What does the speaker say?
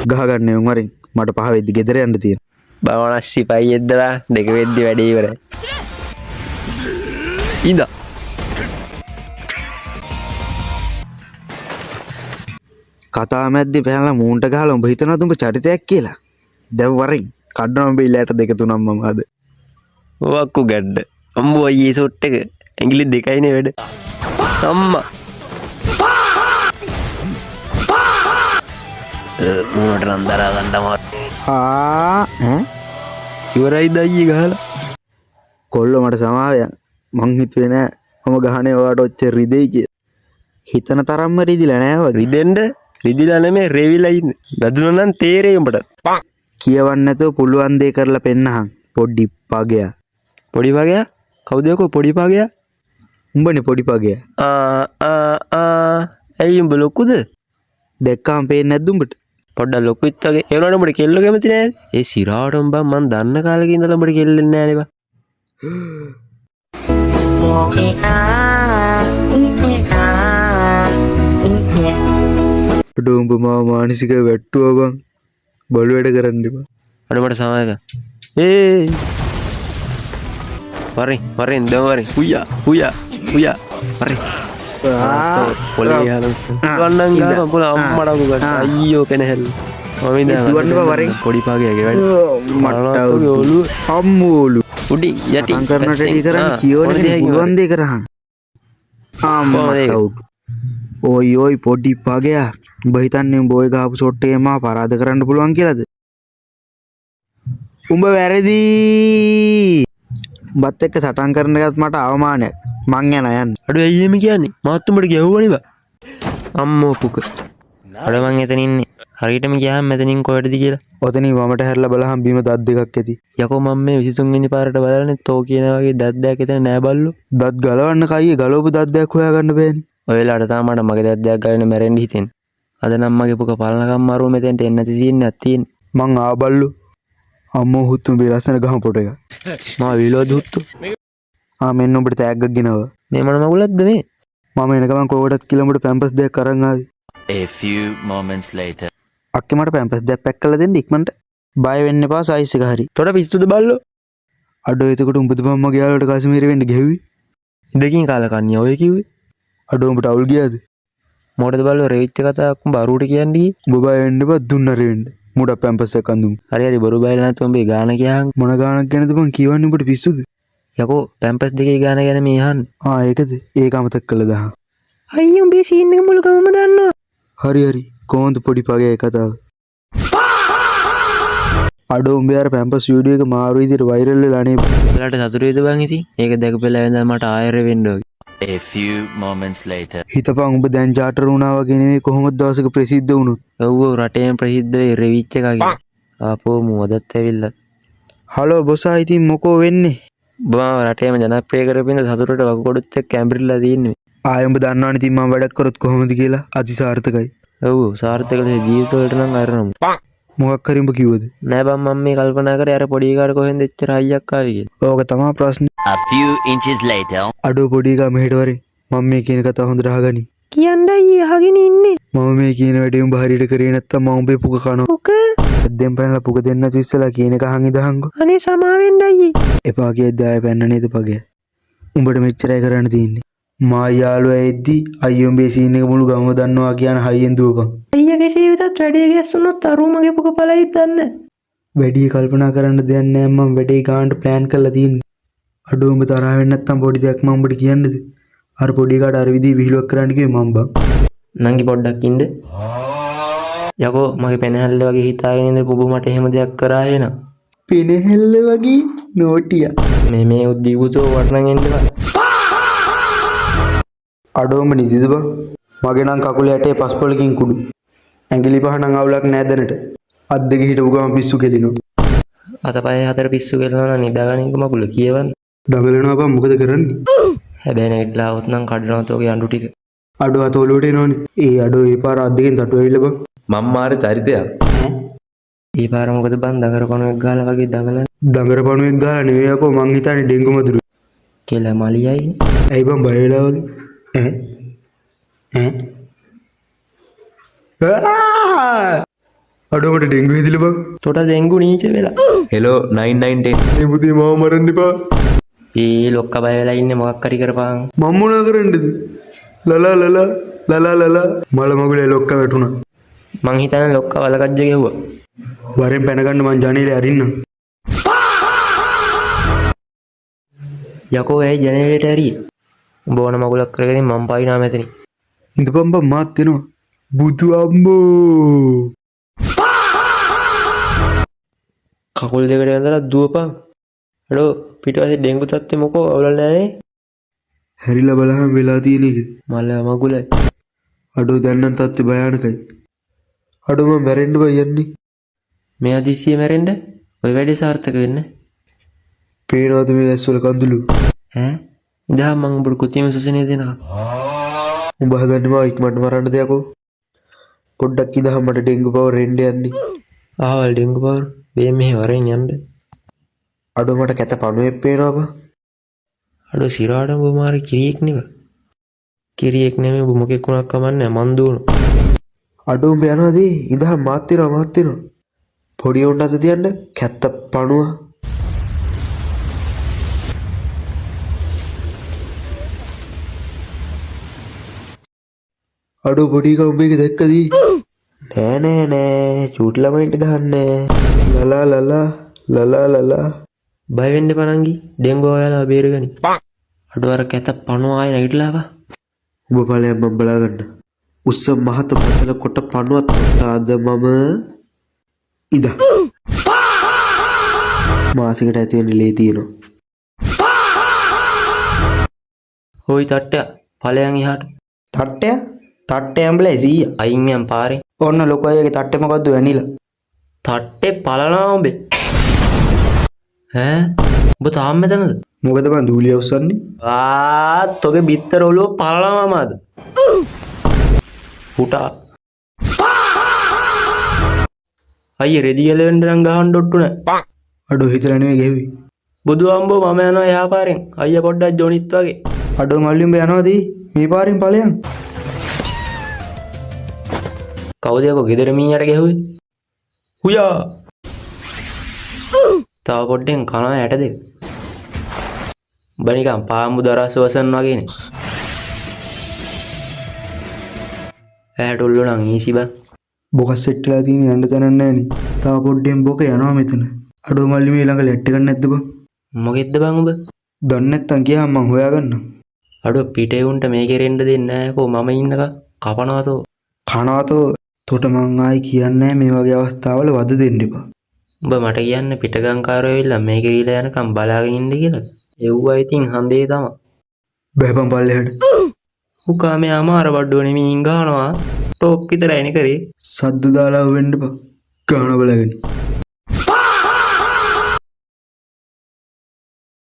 ගහගන්න උමරින් මට 5 වෙද්දි ගෙදර යන්න තියෙනවා. බවනස් සිපයි එද්දලා 2 වෙද්දි වැඩේ ඉවරයි. ඉඳා කතා මැද්දේ පැනලා මූන්ට ගහලා උඹ හිතනවද උඹ චරිතයක් කියලා? දැන් වරින් කඩන උඹ ඉලයට 2 3ක් මම අද. ඔක්කු ගැඩ්ඩ. අම්බෝ අයියේ සොට් එක. ඇඟිලි 2යිනේ වැඩ. අම්මා. මූණට නම් දරා ගන්නම. ඉවරයිද අයියේ ගහලා? කොල්ලෝ මට සමාවය. මං හිතුවේ නෑ මම ගහන්නේ ඔයාට ඔච්චර රිදෙයි කියලා. හිතන තරම්ම රිදිලා නෑ වගේ. රිදෙන්න රිදිලා නෙමෙයි රෙවිලා ඉන්නේ. බැදුණා නම් තේරෙයි උඹට. කියවන්න නැතුව පුළුවන් දේ කරලා පෙන්නහන්. පොඩි පගයා. පොඩි පගයා? කවුද යකෝ පොඩි පගයා? උඹනේ පොඩි පගයා. ඇයි උඹ ලොකුද? දැක්කම පේන්නේ නැද්ද උඹට? පොඩ්ඩක් ලොකුත් වගේ. ඒ වුණාට උඹට කෙල්ල කැමති නෑ. ඒ සිරාවට උඹ මන් දන්න කාලෙක ඉඳලා උඹට කෙල්ලෙන්නේ නෑනේ බා. උඹ මාව මානසික වැට්ටුවා බං. බලු වැඩ කරන්න එපා. අර මට සමායක. වරින් දැන් වරින්. උයා. වරින්. පොලේ යනවා. ගන්නන් ගාව පොල අම්මඩ උගට. අයියෝ කෙනෙල්. මම ඉඳන් දුවන්න බා වරින්. පොඩි පාගයගේ වැඩ. මට ඔලු අම්මෝලු. උඩි යටි කරනට ඩී කරන්න කියෝනේ පුළුවන් දේ කරහන්. ඔයි පොඩි පගයා. උඹ හිතන්නේ උඹ ඔය ගහපු ෂොට් එකේ මාව පරාද කරන්න පුළුවන් කියලාද? උඹ වැරදි. උඹත් එක්ක සටන් කරන එකත් මට අවමානයක්. මං යන්න. අඩු ඇයි එමෙ කියන්නේ? මාත් උඹට ගැහුවනේ බා. අම්මෝ පුක. අර මං එතන ඉන්නේ. හරියටම ගියාම මෙතනින් කොහෙටද කියලා. ඔතනින් වමට හැරලා බලහම් බීම දත් දෙකක් ඇති. යකෝ මම මේ 23 වෙනි පාරට බලන්නේ තෝ කියන වගේ දත් දෙකක් එතන නෑ බල්ලෝ. දත් ගලවන්න කයියේ ගලවපු දත් දෙකක් හොයාගන්න බෑනේ. ඔයලාට තාම මගේ දත් දෙකක් ගලන මැරෙන්න හිතෙන්නේ. අද නම් මගේ පුක පලනකම් මාරුව මෙතෙන්ට එන්න නැති සීන් එකක් තියෙන්නේ. මං ආබල්ලු. අම්මෝ හුත්තු මේ ලස්සන ගහම පොට එක. මා විලෝද හුත්තු. මෙන්න උඹට තෑග්ගක් ගෙනව. මේ මොන මගුලක්ද මේ? මම එනකම් කොහෙටත් කියලා උඹට පැම්පස් දෙකක් අරන් ආවේ. A few moments later. අක්කේ මට පැම්පස් දෙකක් පැක් කරලා දෙන්න ඉක්මනට. බය වෙන්න එපා සයිස් එක හරි. තොට පිස්සුද බල්ලෝ? අඩෝ එතකොට උඹද මම ගියාලට කාශ්මීර වෙන්න ගෙව්වේ. ඉඳකින් කාලා කන්නේ ඔය කිව්වේ. අඩෝ උඹට අවුල් ගියාද? මොකටද බල්ලෝ රෙවිච්ච කතාවක් උඹ අරුවට කියන්නේ? උඹ බය වෙන්න එපා දුන්නර වෙන්න. මුඩ පැම්පස් එකක් අඳුම්. හරි බොරු බයලා නැත්නම් උඹේ ගාන කියහන්. මොන ගානක් ගැනද බං කියවන්නේ උඹට පිස්සුද? යකෝ පැම්පස් දෙකේ ගාන ගැන මේ අහන්න. ඒකද? ඒක අමතක කළා දහම්. අයියෝ උඹේ සීන් එක මුළු ගමම දන්නවා. හරි කොහොමද පොඩි පගේ කතාව? අඩෝ උඹේ අර පැම්පස් වීඩියෝ එක මාරු විදිහට වෛරල් වෙලා නේ. ඔයාලට සතුටු වෙද බං ඉතින්? ඒක දැකපෙලා වෙනදා මට ආයෙර වෙන්න ඕගේ. A few moments later. හිතපන් උඹ දැන් චාටර් වුණා වගේ නෙවෙයි කොහොමද දවසක ප්‍රසිද්ධ වුණොත්. ඔව් රටේම ප්‍රසිද්ධ රෙවිච් එකක්. ආපෝ මොදත් ඇවිල්ලා. හලෝ බොසා ඉතින් මොකෝ වෙන්නේ? බා රටේම ජනප්‍රිය කරපින්ද සතුටට වකුගඩුත් එක්ක කැම්බරිලා තින්නේ. උඹ දන්නවනේ ඉතින් මම වැඩක් කරොත් කොහොමද කියලා අතිසාර්ථකයි. ඔව් සාර්ථකද ජීවිත වලට නම් අරනමු. මොකක් හරි උඹ කිව්වද? නෑ බං මම මේ කල්පනා කරේ අර පොඩි එකාට කොහෙන්ද එච්චර හයියක් ආවේ කියලා. ඕක තමයි ප්‍රශ්නේ. A few inches later. අඩෝ පොඩි එකා මෙහෙට වරේ. මම මේ කියන කතාව හොඳට අහගනි. කියන්නයි අහගෙන ඉන්නේ. මම මේ කියන වැඩේ උඹ හරියට කරේ නැත්තම් මම උඹේ පුක කනවා. පුක? දැන් පැනලා පුක දෙන්න නැති ඉස්සලා කියන එක අහන් ඉදහන්කෝ. අනේ සමාවෙන්න අයියේ. එපා කියද්දී ආයෙ පැන්න නේද පගේ. උඹට මෙච්චරයි කරන්න තියෙන්නේ. මා යාළුවා එද්දි අයියෝ උඹේ සීන් එක මුළු ගමම දන්නවා කියන හයියෙන් දුවපන්. අයියාගේ ජීවිතත් වැඩේ ගැස්සුනොත් අරුමගේ පුක පළයිත් දන්නේ. වැඩි කල්පනා කරන්න දෙයක් නෑ මම වැඩේ ගානට ප්ලෑන් කරලා තියෙන්නේ. අඩෝ උඹ තරහ වෙන්නේ නැත්තම් පොඩි දෙයක් මම උඹට කියන්නද? අර පොඩි එකාට අර විදිහේ විහිළුවක් කරන්න කිව්වේ මම බං. නංගි පොඩ්ඩක් ඉන්න. යකෝ මගේ පෙනහැල්ල වගේ හිතාගෙන ඉඳ පුබු මට එහෙම දෙයක් කරා එනවා. පෙනහැල්ල වගේ නෝටියා. මේ උද්දීපුතෝ වටනන් එන්නවා. අඩෝ උඹ නිදිද බං? මගේ නම් කකුලේ ඇටේ පස්පොලකින් කුඩු. ඇඟිලි පහ නම් අවුලක් නෑ දැනට. අත් දෙක හිටපු ගමන් පිස්සු කෙලිනවා. අතපය හතර පිස්සු කෙලනවා නිදාගන්න මගුල කියවන්න. දඟලනවා බං මොකද කරන්නේ? හැබැයි නැගිටලා આવොත් නම් කඩනවා තෝගේ අඬු ටික. අඩෝ අත ඔලුවට එනවනේ. අඩෝ ඒ පාර අත් දෙකෙන් තටු ඇවිල්ලා බං. මම මාර චරිතයක්. ඒ පාර මොකද බං දඟරපණුවෙක් ගාලා වගේ දඟලන. දඟරපණුවෙක් ගාලා නෙවෙයි යකෝ මං හිතන්නේ ඩෙන්ගු මදුරු. කියලා මලියයිනේ. ඇයි බං බය වෙලා වගේ? අඩෝ මට ඩෙන්ගු හිතිලා බං. තොට දෙංගු නීච වෙලා. හෙලෝ 9910 මේ පුතේ මාව මරන්න එපා. ඒ ලොක්ක බය වෙලා ඉන්නේ මොකක් හරි කරපන්. මම මොනා කරන්නද? ලලා මල මගුලේ ලොක්ක වැටුණා. මං හිතන්නේ ලොක්ක වලකජ්ජ ගෙව්වා. වරෙන් පැන ගන්න මං ජනේලේ අරින්නම්. යකෝ ඇයි ජනේලෙට ඇරියේ? උඹ ඕන මගුලක් කරගෙන මං පයින්නා මෙතනින්. ඉඳපන් බං මාත් එනවා. බුදු අම්බෝ. කකුල් දෙකට ඇඳලා දුවපන්. හලෝ පිටුපස්සේ ඩෙන්ගු තත්ත්වෙ මොකෝ අවුලක් නෑනේ. හැරිලා බලහන් වෙලා තියෙන එක. මල මගුලයි. අඩෝ දැන් නම් තත්ත්වය භයානකයි. අඩෝ මම මැරෙන්න බයි යන්නේ. මේ අදිසිය මැරෙන්න ඔය වැඩේ සාර්ථක වෙන්න. පේනවද මේ ඇස්වල කඳුළු? ඈ ඉදා මං උඹට කුතියම සුසනේ දෙනවා. උඹ හදන්නේ මාව ඉක්මනට මරන්න දෙයක්ෝ. පොඩ්ඩක් ඉඳහම මට ඩෙන්ගු පවර් එන්න යන්නේ. ආවල් ඩෙන්ගු පවර් මේ මෙහෙ වරෙන් යන්න. අඩෝ මට කැත පණුවෙක් පේනවා බං. අඩෝ සිරාට උඹ මාර කිරියෙක් නෙව. කිරියෙක් නෙමෙයි උඹ මොකෙක් වුණක් කමන්නේ මන් දුවනවා. අඩෝ උඹ යනවාද? ඉඳහම මාත් වෙනවා. පොඩි උන්ට අත තියන්න කැත්ත පණුව. අඩෝ පොඩි එකා උඹ එක දැක්කද? නෑ චූටි ළමයින්ට ගහන්නේ. ලලා බය වෙන්න පණංගි ඩෙන්ගු ඔයාලා බේරගනි. අඩෝ අර කැත පණුව ආයේ නැගිටලා ආවා. උඹ ඵලයන් මම බලා ගන්න. උස්ස මහත පතල කොට පණුවත් ආද මම ඉදා. මාසිකට ඇති වෙන ලේ තියෙනවා. හොයි තට්ටය ඵලයන් එහාට. තට්ටය ඇම්බලයි 100. අයින් යම් පාරේ. ඔන්න ලොකු අයගේ තට්ටේ මොකද්ද වැනිලා? තට්ටේ පලනවා උඹේ. ඈ උඹ තාම මෙතනද? මොකද මං දූලිය උස්සන්නේ? තොගේ බිත්තර ඔළුව පලනවාමද? පුටා. අයියේ රෙදි එලවෙන්න නම් ගහන්න ඩොට්ටු නෑ. අඩෝ හිතලා නෙවෙයි ගෙවි. බුදු අම්බෝ මම යනවා එහා පාරෙන්. අයියා පොඩ්ඩක් ජොනිත් වගේ. අඩෝ මල්ලි උඹ යනවාද? මේ පාරෙන් ඵලයන්. කවුද යකෝ ගෙදර මීයට ගැහුවේ? හුයා. තව පොඩ්ඩෙන් කනවා ඇට දෙක. උඹ නිකන් පාඹු දරස් වසන් වගේනේ. ඇට උල්ලු නම් ඊසි බං. බොකස් සෙට් වෙලා තියෙන යන්න තැනක් නැහනේ. තව පොඩ්ඩෙන් බොක යනවා මෙතන. අඩෝ මල්ලි මේ ළඟ ලැට් එකක් නැද්ද බං? මොකෙද්ද බං උඹ? දන්නේ නැත්තම් ගියාම මං හොයාගන්නම්. අඩෝ පිටේ උන්ට මේකේ රෙන්න දෙන්නේ නැහැ කෝ මම ඉන්නක කපනවතෝ. කනවතෝ තොට මං ආයි කියන්නේ මේ වගේ අවස්ථාවල වද දෙන්න එපා. උඹ මට කියන්නේ පිටගංකාරයෝ ඇවිල්ලා මේකේ රීලා යනකම් බලාගෙන ඉන්න කියලා. එව්වා ඉතින් හන්දේ තමයි. බෑපන් පල්ලෙහාට. උකා මේ අමාර බඩුව නෙමෙයි ගහනවා. ටෝක් විතරයිනේ කරේ. සද්ද දාලා වෙන්න එපා. ගාන බලගෙන.